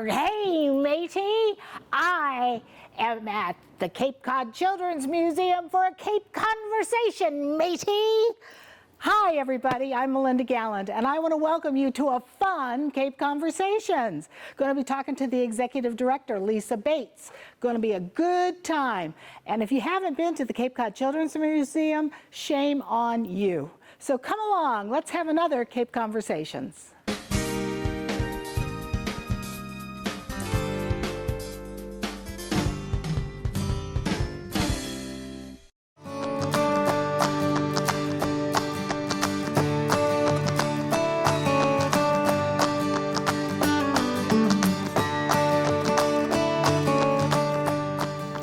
Hey, matey. I am at the Cape Cod Children's Museum for a Cape Conversation, matey. Hi, everybody. I'm Melinda Gallant, and I want to welcome you to a fun Cape Conversations. Going to be talking to the executive director, Lisa Bates. Going to be a good time. And if you haven't been to the Cape Cod Children's Museum, shame on you. So come along. Let's have another Cape Conversations.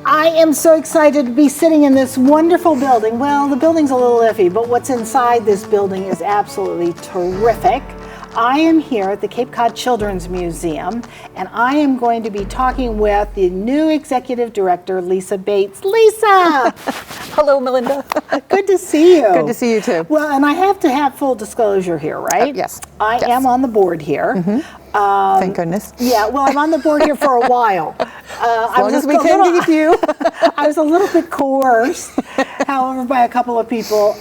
I am so excited to be sitting in this wonderful building. Well, the building's a little iffy, but what's inside this building is absolutely terrific. I am here at the Cape Cod Children's Museum, and I am going to be talking with the new executive director, Lisa Bates. Lisa! Hello, Melinda. Good to see you. Good to see you too. Well, and I have to have full disclosure here, right? Yes. I am on the board here. Mm-hmm. Thank goodness. Yeah, well, I'm on the board here for a while. As long as we can keep you. I was a little bit coerced, however, by a couple of people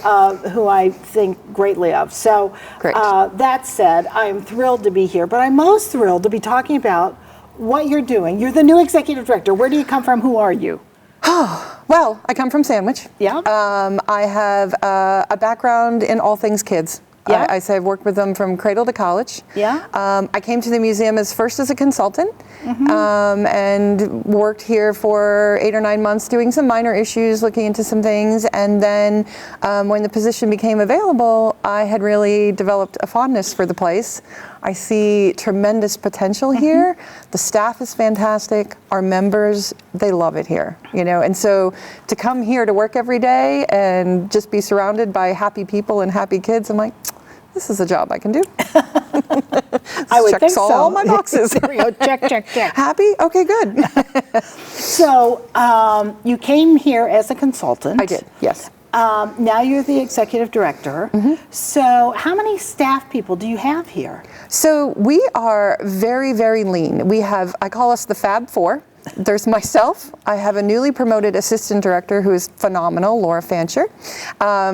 who I think greatly of. So Great. That said, I'm thrilled to be here, but I'm most thrilled to be talking about what you're doing. You're the new executive director. Where do you come from? Who are you? Well, I come from Sandwich. Yeah. I have a background in all things kids. Yeah. I say I've worked with them from cradle to college. Yeah. I came to the museum first as a consultant, and worked here for 8 or 9 months doing some minor issues, looking into some things. And then when the position became available, I had really developed a fondness for the place. I see tremendous potential here. The staff is fantastic. Our members, they love it here, you know. And so to come here to work every day and just be surrounded by happy people and happy kids, I'm like, this is a job I can do. I would think so. All my boxes. There we go. Check, check, check. Happy? Okay, good. So you came here as a consultant. I did, yes. Now you're the executive director. So how many staff people do you have here? So we are very, very lean. We have, I call us the Fab Four. There's myself. I have a newly promoted assistant director who is phenomenal, Laura Fancher.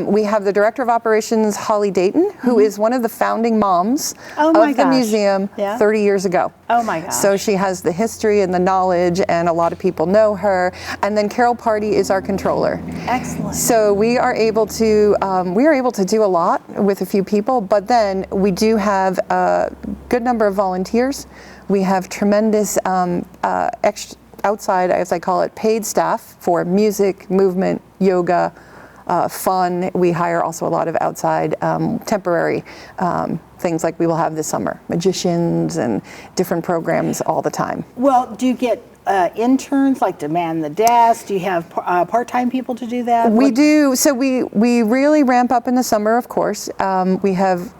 We have the director of operations, Holly Dayton, who is one of the founding moms of the museum 30 years ago. Oh my gosh. So she has the history and the knowledge, and a lot of people know her. And then Carol Party is our controller. Excellent. So we are able to do a lot with a few people, but then we do have a good number of volunteers. We have tremendous outside, as I call it, paid staff for music, movement, yoga, fun. We hire also a lot of outside temporary things like we will have this summer, magicians and different programs all the time. Well, do you get interns like to man the desk? Do you have part-time people to do that? We do. So we really ramp up in the summer, of course. We have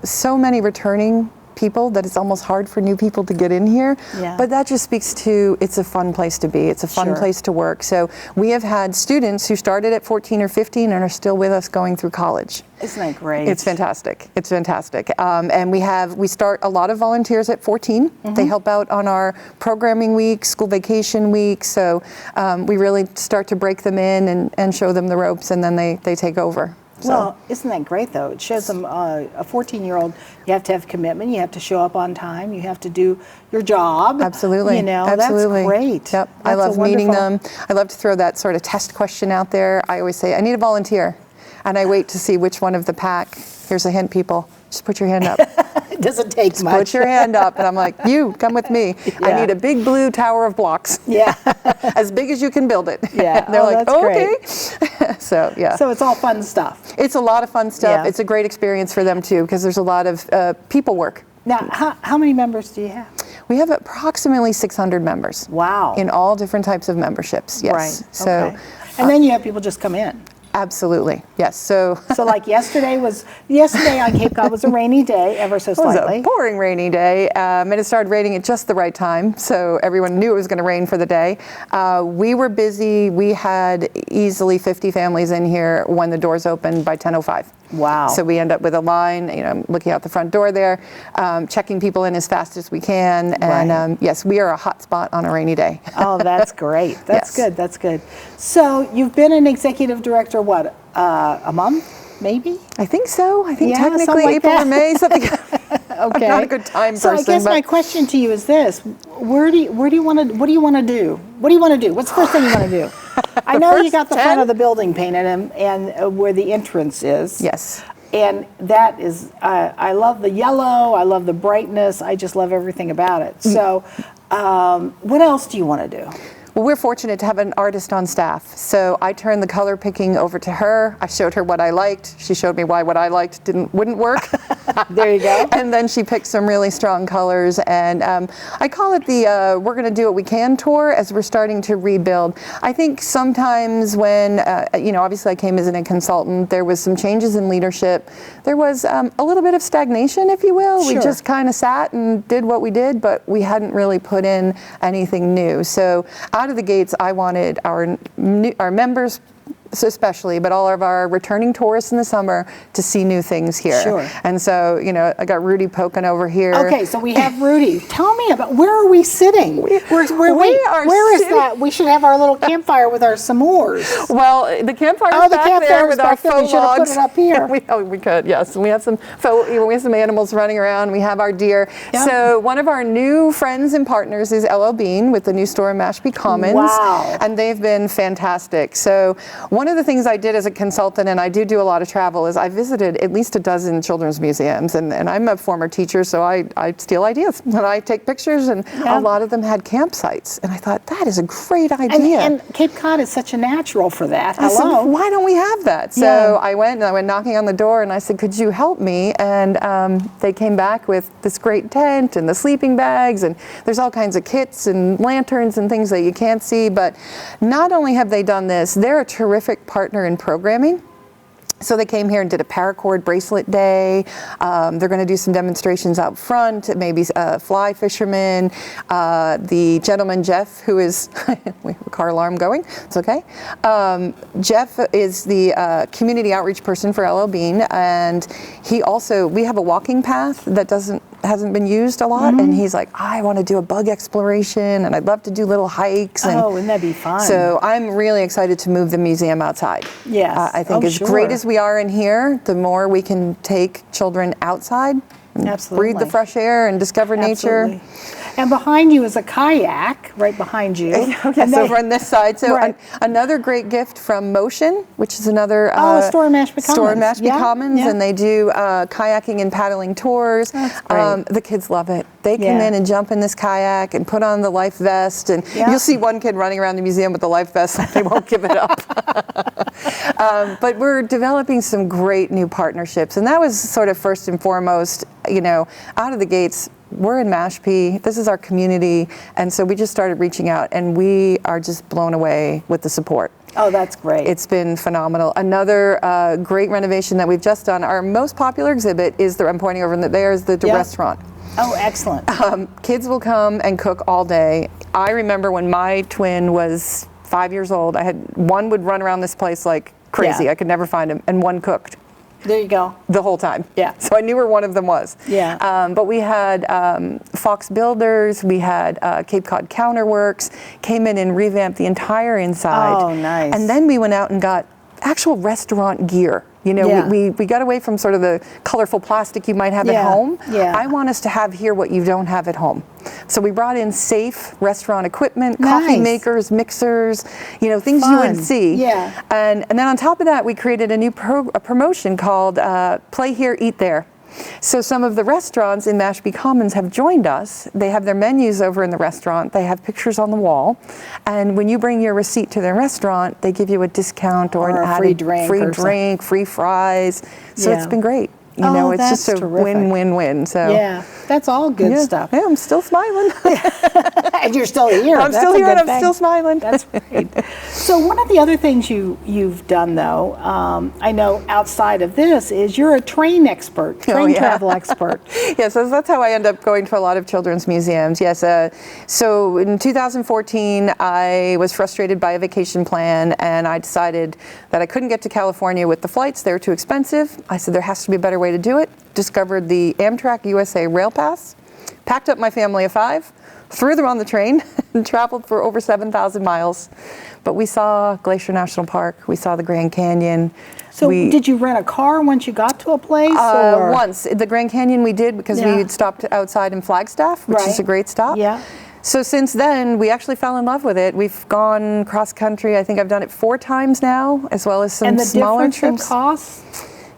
so many returning people that it's almost hard for new people to get in here. Yeah. But that just speaks to it's a fun place to be. It's a fun place to work. So we have had students who started at 14 or 15 and are still with us going through college. Isn't that great? It's fantastic. It's fantastic. And we start a lot of volunteers at 14. They help out on our programming week, school vacation week. So we really start to break them in and show them the ropes, and then they take over. So. Well, isn't that great, though? It shows them a 14-year-old, you have to have commitment, you have to show up on time, you have to do your job. Absolutely. You know, absolutely. That's great. Yep. That's I love meeting them. I love to throw that sort of test question out there. I always say, I need a volunteer. And I wait to see which one of the pack. Here's a hint, people. Just put your hand up. It doesn't take Just much. Put your hand up. And I'm like, you, come with me. Yeah. I need a big blue tower of blocks. Yeah. As big as you can build it. Yeah. And they're like, that's okay. Great. So, yeah. So it's all fun stuff. It's a lot of fun stuff. Yeah. It's a great experience for them, too, because there's a lot of people work. Now, how many members do you have? We have approximately 600 members. Wow. In all different types of memberships, yes. Right. So, okay. And then you have people just come in. Absolutely, yes. So like yesterday on Cape Cod was a rainy day, ever so it was slightly. a pouring rainy day, and it started raining at just the right time, so everyone knew it was going to rain for the day. We were busy. We had easily 50 families in here when the doors opened by 10:05. Wow. So we end up with a line, looking out the front door there, checking people in as fast as we can, and Right. yes, we are a hot spot on a rainy day. Oh, that's great. That's Yes. good. That's good. So you've been an executive director, what, a month, maybe? I think so. I think Yeah, technically something like April that. or May, something. Okay. I'm not a good time So person. I guess but my question to you is this: what do you want to do? What do you want to do? What's the first thing you want to do? I know you first got the front 10? of the building painted and where the entrance is. Yes. And that is, I love the yellow. I love the brightness. I just love everything about it. So, what else do you want to do? Well, we're fortunate to have an artist on staff. So I turned the color picking over to her. I showed her what I liked. She showed me why what I liked wouldn't work. There you go. And then she picked some really strong colors. And I call it the We're Going to Do What We Can tour as we're starting to rebuild. I think sometimes when, obviously I came as a consultant, there was some changes in leadership. There was a little bit of stagnation, if you will. Sure. We just kind of sat and did what we did, but we hadn't really put in anything new. So out of the gates, I wanted our members especially, but all of our returning tourists in the summer to see new things here. Sure. And so, I got Rudy poking over here. Okay, so we have Rudy. Tell me about, where are we sitting? Where is that? We should have our little campfire with our s'mores. Well, the campfire's the back campfire's there with our back there. We faux should have logs. put it up here. we could, yes. We have some animals running around. We have our deer. Yep. So one of our new friends and partners is LL Bean with the new store in Mashpee Commons. Wow. And they've been fantastic. So one of the things I did as a consultant, and I do a lot of travel, is I visited at least a dozen children's museums. And I'm a former teacher, so I steal ideas. And I take pictures, and a lot of them had campsites. And I thought, that is a great idea. And Cape Cod is such a natural for that. I said, Hello. why don't we have that? So I went knocking on the door, and I said, could you help me? And they came back with this great tent and the sleeping bags, and there's all kinds of kits and lanterns and things that you can't see. But not only have they done this, they're a terrific partner in programming. So they came here and did a paracord bracelet day. They're going to do some demonstrations out front, maybe fly fishermen. The gentleman, Jeff, who is, we have a car alarm going, it's okay. Jeff is the community outreach person for LL Bean, and we have a walking path that hasn't been used a lot, and he's like, I want to do a bug exploration, and I'd love to do little hikes. And wouldn't that be fun? so I'm really excited to move the museum outside. Yes. I think as great as we are in here, the more we can take children outside, and breathe the fresh air and discover nature. And behind you is a kayak, right behind you. Yes, over on this side. So another great gift from Motion, which is another a store in Mashpee Commons. And they do kayaking and paddling tours. That's great. The kids love it. They come in and jump in this kayak and put on the life vest, and you'll see one kid running around the museum with the life vest, and they won't give it up. But we're developing some great new partnerships, and that was sort of first and foremost, out of the gates. We're in Mashpee, this is our community, and so we just started reaching out, and we are just blown away with the support. Oh, that's great. It's been phenomenal. Another great renovation that we've just done, our most popular exhibit is I'm pointing over there is the restaurant. Oh, excellent. Kids will come and cook all day. I remember when my twin was 5 years old, one would run around this place like crazy. I could never find him, and one cooked. There you go. The whole time. Yeah. So I knew where one of them was. Yeah. But we had Fox Builders, we had Cape Cod Counterworks, came in and revamped the entire inside. Oh, nice. And then we went out and got actual restaurant gear. We got away from sort of the colorful plastic you might have at home. Yeah. I want us to have here what you don't have at home. So we brought in safe restaurant equipment, coffee makers, mixers, things you wouldn't see. Yeah. And then on top of that, we created a new promotion called Play Here, Eat There. So some of the restaurants in Mashpee Commons have joined us. They have their menus over in the restaurant. They have pictures on the wall. And when you bring your receipt to their restaurant, they give you a discount or an free drink, free fries. So it's been great. It's just a win-win-win. So yeah, that's all good stuff. Yeah, I'm still smiling. And you're still here. I'm still here and I'm still smiling. That's right. So one of the other things you've done, though, I know outside of this, is you're a train expert, train travel expert. Yes, that's how I end up going to a lot of children's museums. Yes. So in 2014, I was frustrated by a vacation plan, and I decided that I couldn't get to California with the flights. They were too expensive. I said there has to be a better way to do it. Discovered the Amtrak USA Rail Pass, packed up my family of 5, threw them on the train, and traveled for over 7,000 miles. But we saw Glacier National Park, we saw the Grand Canyon. So did you rent a car once you got to a place? Or? Once. The Grand Canyon we did because we had stopped outside in Flagstaff, which is a great stop. Yeah. So since then, we actually fell in love with it. We've gone cross country. I think I've done it 4 times now, as well as some smaller trips. And the difference in cost?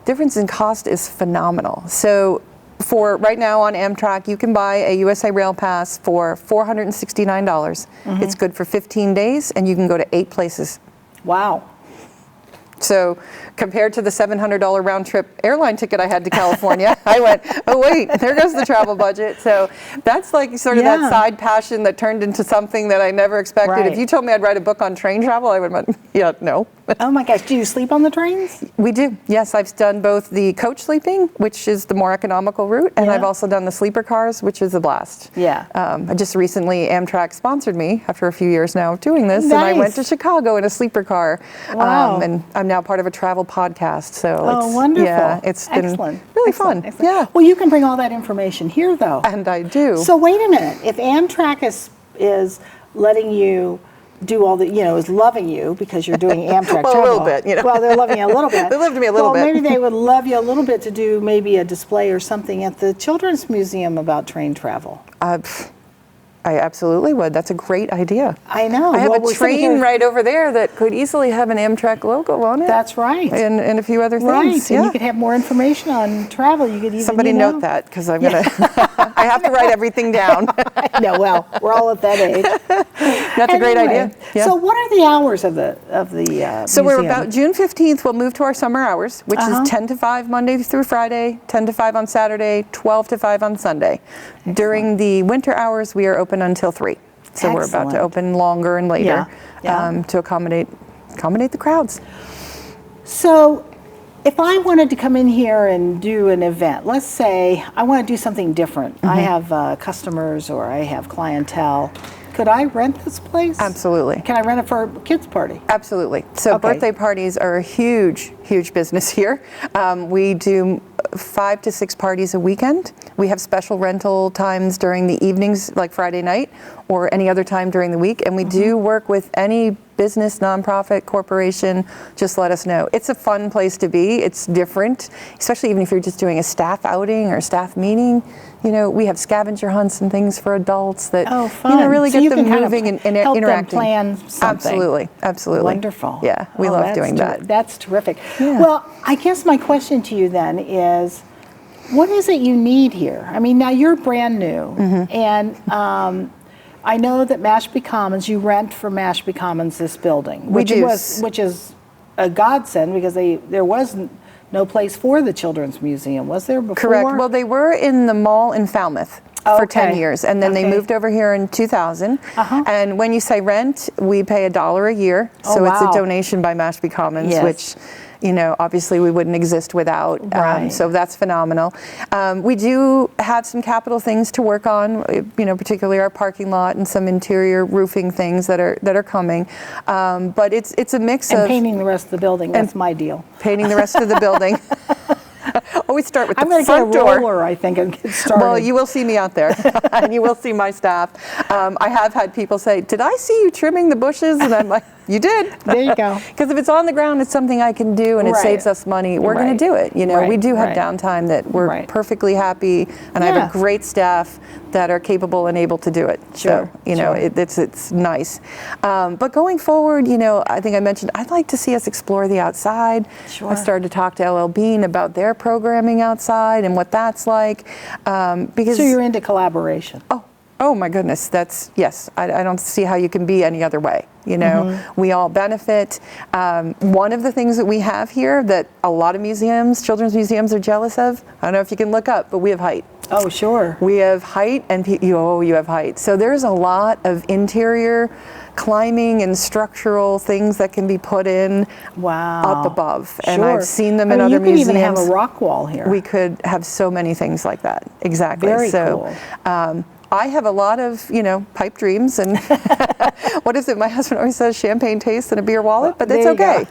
Difference in cost is phenomenal. So for right now on Amtrak, you can buy a USA Rail Pass for $469. It's good for 15 days, and you can go to 8 places. Wow. So compared to the $700 round trip airline ticket I had to California, I went, oh wait, there goes the travel budget. So that's like sort of that side passion that turned into something that I never expected. Right. If you told me I'd write a book on train travel, I would have went, yeah, no. Oh my gosh, do you sleep on the trains? We do, yes. I've done both the coach sleeping, which is the more economical route, and I've also done the sleeper cars, which is a blast. Yeah. I just recently, Amtrak sponsored me after a few years now of doing this, and I went to Chicago in a sleeper car. Wow. And I'm now part of a travel podcast, so it's wonderful. Yeah, it's been really fun. Excellent. Yeah. Well, you can bring all that information here, though. And I do. So wait a minute. If Amtrak is letting you do all the, is loving you because you're doing Amtrak well, travel. a little bit, Well, they're loving you a little bit. They loved me a little bit. Well, maybe they would love you a little bit to do maybe a display or something at the Children's Museum about train travel. I absolutely would. That's a great idea. I know. I have a train right over there that could easily have an Amtrak logo on it. That's right. And a few other things. Right. And you could have more information on travel. You could even somebody note that because I'm gonna. I have to write everything down. No, well, we're all at that age. That's a great idea. Yeah. So, what are the hours of the So museum? we're about June 15th. We'll move to our summer hours, which is 10 to 5 Monday through Friday, 10 to 5 on Saturday, 12 to 5 on Sunday. Excellent. During the winter hours, we are open until 3. So we're about to open longer and later to accommodate the crowds. So if I wanted to come in here and do an event, let's say I want to do something different. I have customers or I have clientele. Could I rent this place? Absolutely. Can I rent it for a kids' party? Absolutely. So birthday parties are a huge, huge business here. We do 5 to 6 parties a weekend. We have special rental times during the evenings, like Friday night, or any other time during the week. And we do work with any business, nonprofit, corporation. Just let us know. It's a fun place to be. It's different, especially even if you're just doing a staff outing or a staff meeting. We have scavenger hunts and things for adults that really get them moving and help interacting. Them plan something. Absolutely. Wonderful. Yeah, we love doing that. That's terrific. Yeah. Well, I guess my question to you then is, what is it you need here? I mean, now you're brand new, and I know that Mashpee Commons, you rent for Mashpee Commons this building, which is a godsend because there wasn't no place for the Children's Museum, was there before? Correct. Well, they were in the mall in Falmouth for 10 years, and then they moved over here in 2000. And when you say rent, we pay $1 a year, so it's a donation by Mashpee Commons, which obviously we wouldn't exist without. So that's phenomenal. We do have some capital things to work on, particularly our parking lot and some interior roofing things that are coming. But it's a mix of painting the rest of the building. That's my deal. Painting the rest of the building. Always start with the front door. I'm going to get a roller, I think, and get started. Well, you will see me out there, and you will see my staff. I have had people say, "Did I see you trimming the bushes?" And I'm like, "You did." There you go. Because if it's on the ground, it's something I can do, and it saves us money. We're going to do it. We do have downtime that we're perfectly happy, and I have a great staff that are capable and able to do it. Sure. So, it's nice. But going forward, I think I mentioned I'd like to see us explore the outside. Sure. I started to talk to LL Bean about their programming outside and what that's like. Because so you're into collaboration. Oh my goodness, yes. I don't see how you can be any other way. We all benefit. One of the things that we have here that a lot of museums, children's museums, are jealous of, I don't know if you can look up, but we have height. Oh, sure. We have height and you have height. So there's a lot of interior climbing and structural things that can be put in up above. And I've seen them in other museums. You could even have a rock wall here. We could have so many things like that. Exactly. Very cool. I have a lot of, pipe dreams and what is it? My husband always says champagne taste and a beer wallet, but that's okay.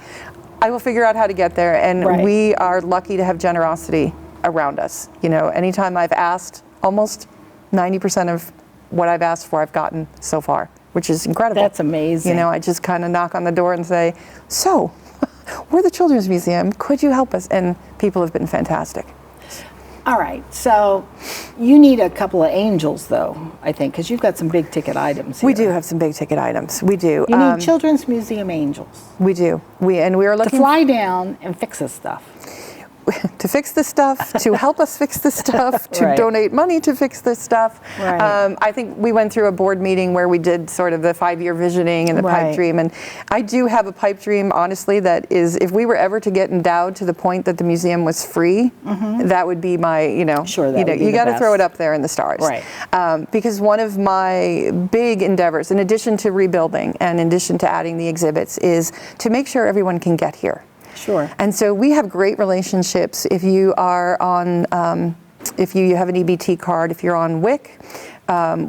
I will figure out how to get there. And we are lucky to have generosity around us. Anytime I've asked, almost 90% of what I've asked for, I've gotten so far, which is incredible. That's amazing. I just kind of knock on the door and say, so, we're the Children's Museum. Could you help us? And people have been fantastic. All right, so you need a couple of angels, though, I think, because you've got some big ticket items here. We do have some big ticket items. We do. You need Children's Museum angels. We do. We are looking to fly down and fix this stuff. To fix this stuff, to help us fix this stuff, to donate money to fix this stuff. Right. I think we went through a board meeting where we did sort of the 5-year visioning and the pipe dream. And I do have a pipe dream, honestly, that is, if we were ever to get endowed to the point that the museum was free, that would be my, Sure, that would be you got to best. throw it up there in the stars. Right. Because one of my big endeavors, in addition to rebuilding and in addition to adding the exhibits, is to make sure everyone can get here. Sure. And so we have great relationships. If you are on, if you have an EBT card, if you're on WIC,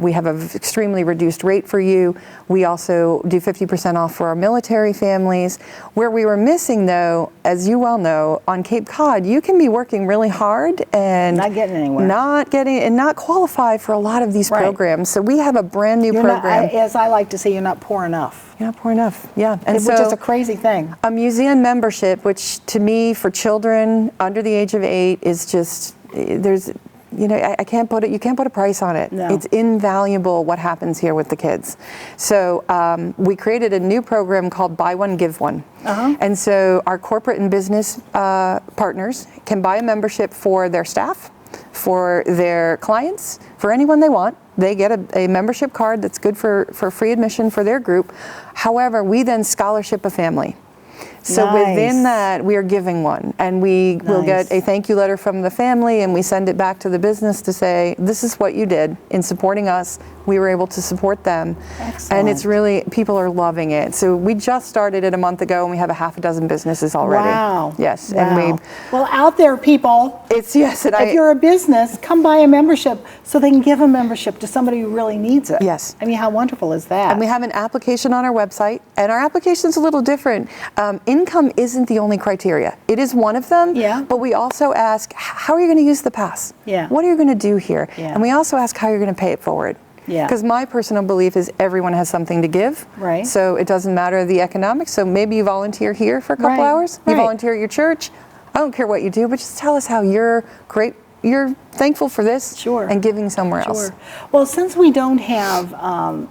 we have an extremely reduced rate for you. We also do 50% off for our military families. Where we were missing, though, as you well know, on Cape Cod, you can be working really hard and not getting anywhere. Not qualify for a lot of these programs. So we have a brand new program. As I like to say, you're not poor enough. You're not poor enough, yeah. And which is a crazy thing. A museum membership, which to me, for children under the age of 8, is just, there's, I can't put it, you can't put a price on it. No. It's invaluable what happens here with the kids. So we created a new program called Buy One, Give One. And so our corporate and business partners can buy a membership for their staff, for their clients, for anyone they want. They get a membership card that's good for free admission for their group. However, we then scholarship a family. So within that, we are giving one, and we will get a thank you letter from the family, and we send it back to the business to say, this is what you did in supporting us. We were able to support them. Excellent. And it's really, people are loving it. So we just started it a month ago, and we have a half a dozen businesses already. Wow. Yes. Wow. And well, out there, people. It's, yes. And if you're a business, come buy a membership so they can give a membership to somebody who really needs it. Yes. I mean, how wonderful is that? And we have an application on our website, and our application's a little different. Income isn't the only criteria. It is one of them, but we also ask, how are you going to use the pass? What are you going to do here? And we also ask how you're going to pay it forward. Because my personal belief is everyone has something to give. Right. So it doesn't matter the economics. So maybe you volunteer here for a couple hours. You volunteer at your church. I don't care what you do, but just tell us how you're great. You're thankful for this and giving somewhere else. Well, since we don't have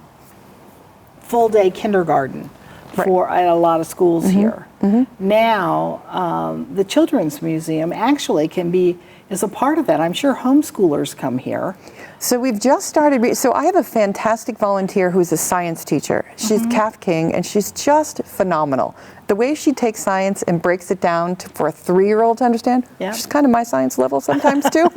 full-day kindergarten for at a lot of schools here, now the Children's Museum actually is a part of that. I'm sure homeschoolers come here. So we've just started, so I have a fantastic volunteer who's a science teacher. She's Kath King, and she's just phenomenal. The way she takes science and breaks it down for a 3-year-old to understand, she's kind of my science level sometimes too.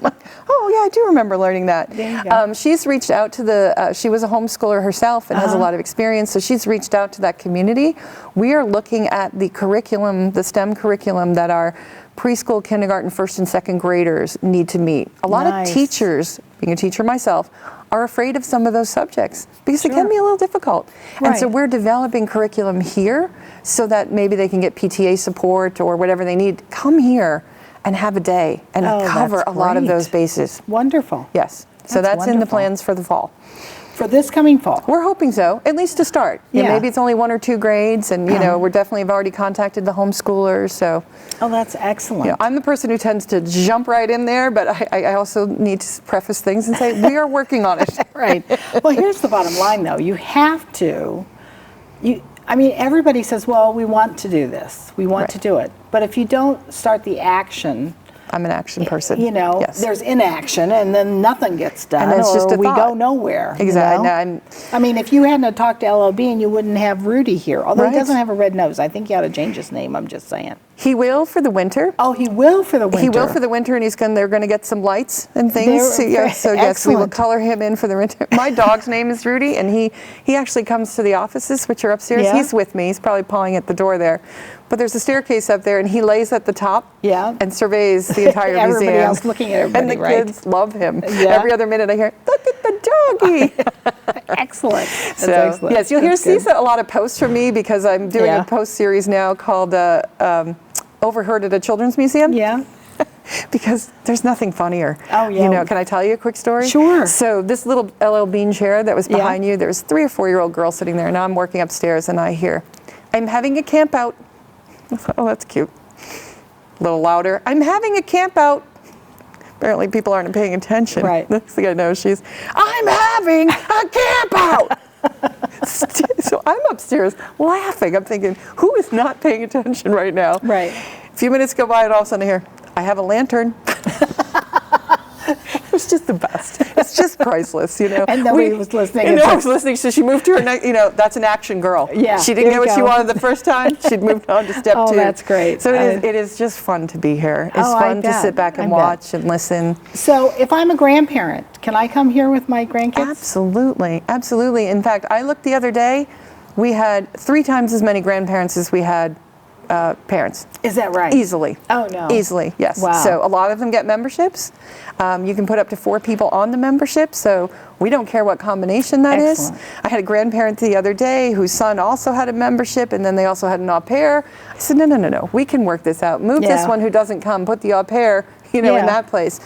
Oh yeah, I do remember learning that. There you go. She's reached out to she was a homeschooler herself and has a lot of experience, so she's reached out to that community. We are looking at the curriculum, the STEM curriculum that our preschool, kindergarten, first and second graders need to meet. A lot of teachers, being a teacher myself, are afraid of some of those subjects because it can be a little difficult. And so we're developing curriculum here so that maybe they can get PTA support or whatever they need. Come here and have a day and cover a lot of those bases. Wonderful. Yes. So that's in the plans for the fall. For this coming fall? We're hoping so, at least to start. Maybe it's only 1 or 2 grades, and we're definitely have already contacted the homeschoolers. So, that's excellent. I'm the person who tends to jump right in there, but I also need to preface things and say we are working on it. Right. Well, here's the bottom line, though. You have to. I mean, everybody says, "Well, we want to do this. We want to do it." But if you don't start the action. I'm an action person. There's inaction, and then nothing gets done, and it's just a we thought. Go nowhere. Exactly. I mean, if you hadn't talked to LOB, and you wouldn't have Rudy here, although he doesn't have a red nose. I think he ought to change his name. I'm just saying. He will for the winter. Oh, he will for the winter. He will for the winter, and they're going to get some lights and things. So yes, we will color him in for the winter. My dog's name is Rudy, and he actually comes to the offices, which are upstairs. Yeah. He's with me. He's probably pawing at the door there. But there's a staircase up there, and he lays at the top and surveys the entire museum. Everybody else looking at everybody, and the right? kids love him. Yeah. Every other minute I hear, look at the doggy. Excellent. That's So, excellent. yes, you'll see a lot of posts from me because I'm doing Yeah. a post series now called Overheard at a Children's Museum. Yeah. Because there's nothing funnier. Oh, yeah. You know, can I tell you a quick story? Sure. So this little LL Bean chair that was behind you, there was a 3 or 4-year-old girl sitting there. Now I'm working upstairs and I hear, I'm having a camp out. I thought, oh, that's cute. A little louder. I'm having a camp out. Apparently people aren't paying attention. Right. Next thing I know, I'm having a camp out. So I'm upstairs laughing. I'm thinking, who is not paying attention right now? Right. A few minutes go by and all of a sudden I hear, I have a lantern. It's just the best. It's just priceless, you know. And nobody was listening. And nobody was listening, so she moved to her next, you know, that's an action girl. Yeah, She didn't there get what you she go. wanted the first time. She'd moved on to step 2. Oh, that's great. So it is just fun to be here. It's Oh, I fun to bet. sit back and I bet. watch and listen. So if I'm a grandparent, can I come here with my grandkids? Absolutely, absolutely. In fact, I looked the other day, we had 3 times as many grandparents as we had parents. Is that right? Easily. Oh, no. Easily, yes. Wow. So a lot of them get memberships. You can put up to 4 people on the membership, so we don't care what combination that Excellent. is. I had a grandparent the other day whose son also had a membership, and then they also had an au pair. I said, no, we can work this out. Move this Yeah. one who doesn't come, put the au pair, in Yeah. that place.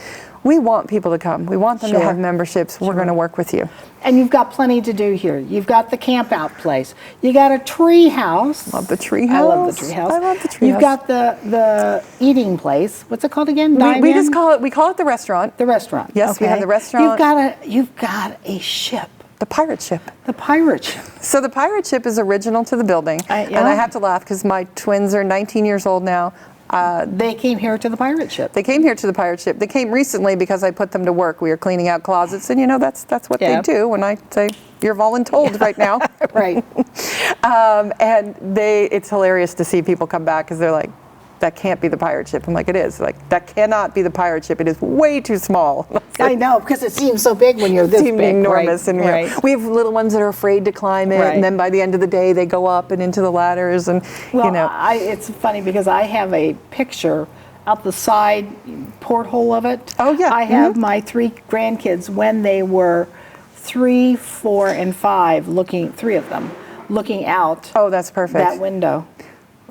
We want people to come. We want them to Sure. have memberships. We're going to work with you. And you've got plenty to do here. You've got the camp out place. You got a tree house. Love the tree house. I love the tree house. I love the tree You've house. got the eating place. What's it called again? We just Dine-in? we call it the restaurant. the restaurant. Yes, we have Okay. the restaurant. You've got a ship. The pirate ship. The pirate ship. So the pirate ship is original to the building. Yeah. And I have to laugh because my twins are 19 years old now. They came here to the pirate ship. They came here to the pirate ship. They came recently because I put them to work. We were cleaning out closets, and that's what Yeah. they do when I say, you're voluntold right now. Right. And it's hilarious to see people come back because they're like, that can't be the pirate ship. I'm like, it is. Like, that cannot be the pirate ship. It is way too small. I know, because it seems so big when you're this Seemed big. enormous. Right. And right. we have little ones that are afraid to climb it, Right. and then by the end of the day, they go up and into the ladders, and Well, it's funny because I have a picture out the side porthole of it. Oh, yeah. I have my 3 grandkids when they were 3, 4, and 5, 3 of them, looking out Oh, that's perfect. that window.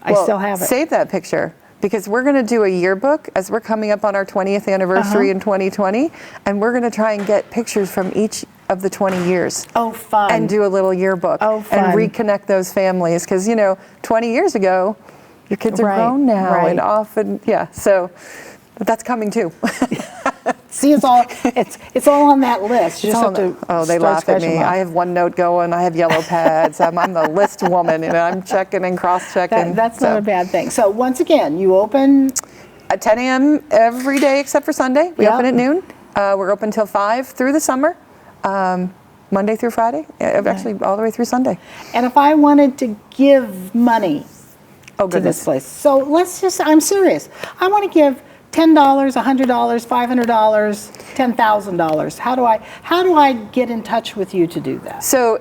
I Well, still have it. Save that picture because we're going to do a yearbook as we're coming up on our 20th anniversary in 2020, and we're going to try and get pictures from each of the 20 years. Oh, fun. And do a little yearbook. Oh, fun. And reconnect those families because 20 years ago, your kids are Right, grown now right. and often so that's coming too. See, it's all on that list. You just have to They start laugh at scratching me. them off. I have OneNote going. I have yellow pads. I'm the list woman, and I'm checking and cross-checking. That's not a bad thing. So once again, you open At 10 a.m. every day except for Sunday. We Yeah. open at noon. We're open till 5 through the summer, Monday through Friday, actually all the way through Sunday. And if I wanted to give money Oh, to this goodness. place, so I'm serious. I want to give $10, $100, $500, $10,000. How do I get in touch with you to do that? So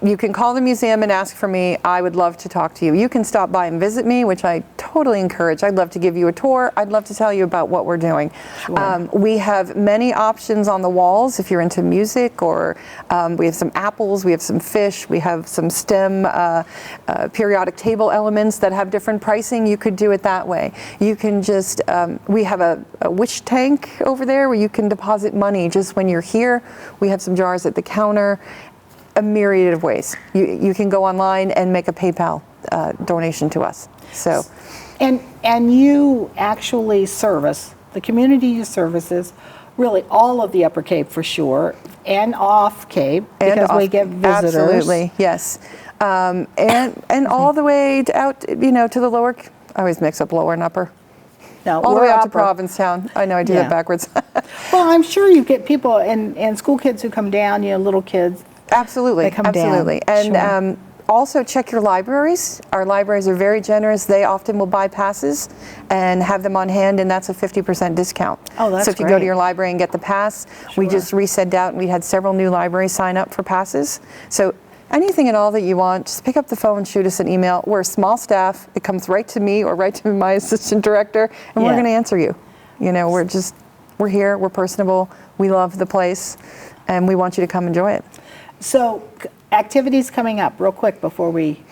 you can call the museum and ask for me. I would love to talk to you. You can stop by and visit me, which I totally encourage. I'd love to give you a tour. I'd love to tell you about what we're doing. Sure. We have many options on the walls if you're into music, or we have some apples, we have some fish, we have some STEM periodic table elements that have different pricing. You could do it that way. You can just, we have a wish tank over there where you can deposit money just when you're here. We have some jars at the counter. A myriad of ways. You can go online and make a PayPal donation to us. So, And you actually service, the community you services, really all of the Upper Cape for sure, and off Cape, because we get visitors. Absolutely, yes. And all the way out, to the lower, I always mix up lower and upper. No, All the we're way out to upper. Provincetown. I know I do Yeah. that backwards. Well, I'm sure you get people and school kids who come down, little kids. Absolutely, They come down, absolutely. And sure. Also check your libraries. Our libraries are very generous. They often will buy passes and have them on hand, and that's a 50% discount. Oh, that's So if you go great. to your library and get the pass, we just resend out, and we had several new libraries sign up for passes. So anything at all that you want, just pick up the phone, shoot us an email. We're a small staff. It comes right to me or right to my assistant director, and we're Yeah. going to answer you. You know, we're here, we're personable, we love the place, and we want you to come enjoy it. So activities coming up real quick before we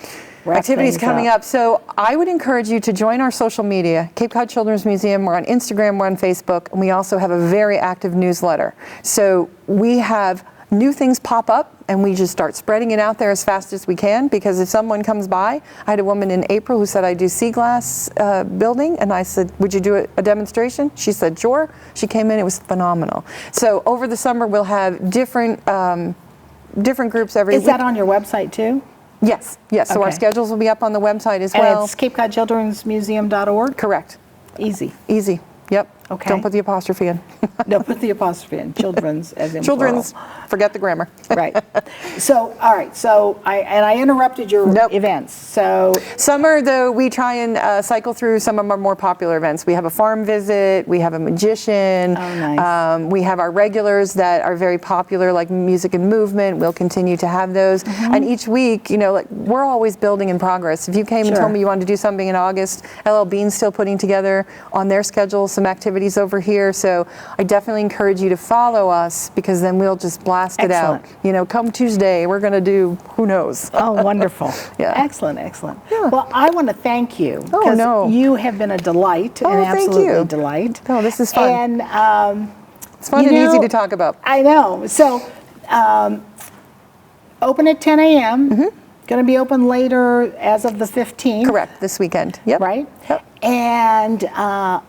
wrap Activities things coming up. So I would encourage you to join our social media, Cape Cod Children's Museum. We're on Instagram, we're on Facebook, and we also have a very active newsletter. So we have new things pop up, and we just start spreading it out there as fast as we can, because if someone comes by, I had a woman in April who said, I do sea glass building, and I said, would you do a demonstration? She said, sure. She came in, it was phenomenal. So over the summer, we'll have different groups every week. Is that on your website too? Yes, yes. So our Okay. schedules will be up on the website as And well. it's CapeCodChildren'sMuseum.org? Correct. Easy. Easy. Yep. Okay. Don't put the apostrophe in. No, put the apostrophe in, children's as in Children's, plural. forget the grammar. Right. So, all right, so I interrupted your Nope. events. So, Summer, though, we try and cycle through some of our more popular events. We have a farm visit, we have a magician. Oh, nice. We have our regulars that are very popular, like music and movement. We'll continue to have those. Mm-hmm. And each week, you know, like, we're always building in progress. If you came and Sure. told me you wanted to do something in August, LL Bean's still putting together on their schedule some activities over here. So I definitely encourage you to follow us, because then we'll just blast it out. Excellent. You know, come Tuesday, we're going to do, who knows? oh, wonderful. Yeah. Excellent, excellent. Yeah. Well, I want to thank you. Oh, 'cause no. You have been a delight, Oh, an thank absolutely you. delight. Oh, this is fun. And It's fun you and easy know, to talk about. I know. So, open at 10 a.m. Mm-hmm. Going to be open later as of the 15th. Correct, this weekend. Yep. Right? Yep. And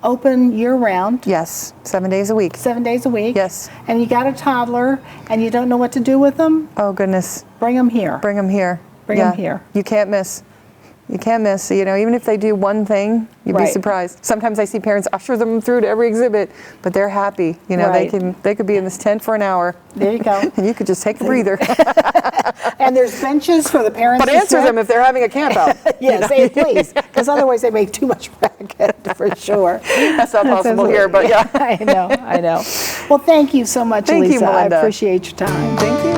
open year-round, Yes, 7 days a week. 7 days a week. Yes. And you got a toddler and you don't know what to do with them, Oh, goodness. bring them here. Bring them here. Bring 'em here. You can't miss. You can't miss. You know, even if they do one thing, you'd be Right. surprised. Sometimes I see parents usher them through to every exhibit, but they're happy. You know, Right. they could be in this tent for an hour. There you go. And you could just take a breather. And there's benches for the parents But to answer sit. them if they're having a camp out. Yes, say please, because otherwise they make too much racket for sure. That's not possible here, but yeah. I know, I know. Well, thank you so much, Thank you, Lisa. I Melinda. appreciate your time. Thank you.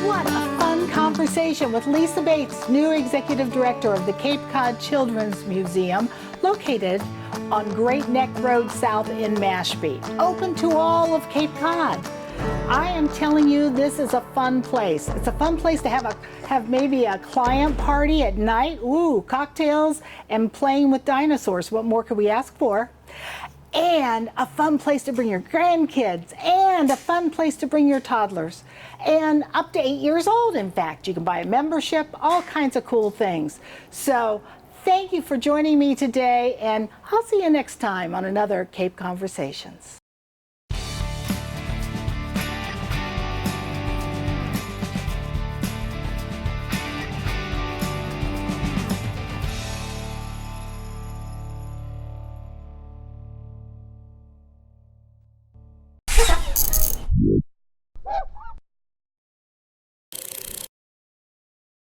What a fun conversation with Lisa Bates, new Executive Director of the Cape Cod Children's Museum, located on Great Neck Road South in Mashpee, open to all of Cape Cod. I am telling you, this is a fun place. It's a fun place to have maybe a client party at night. Ooh, cocktails and playing with dinosaurs. What more could we ask for? And a fun place to bring your grandkids, and a fun place to bring your toddlers, and up to 8 years old, in fact. You can buy a membership, all kinds of cool things. So thank you for joining me today, and I'll see you next time on another Cape Conversations.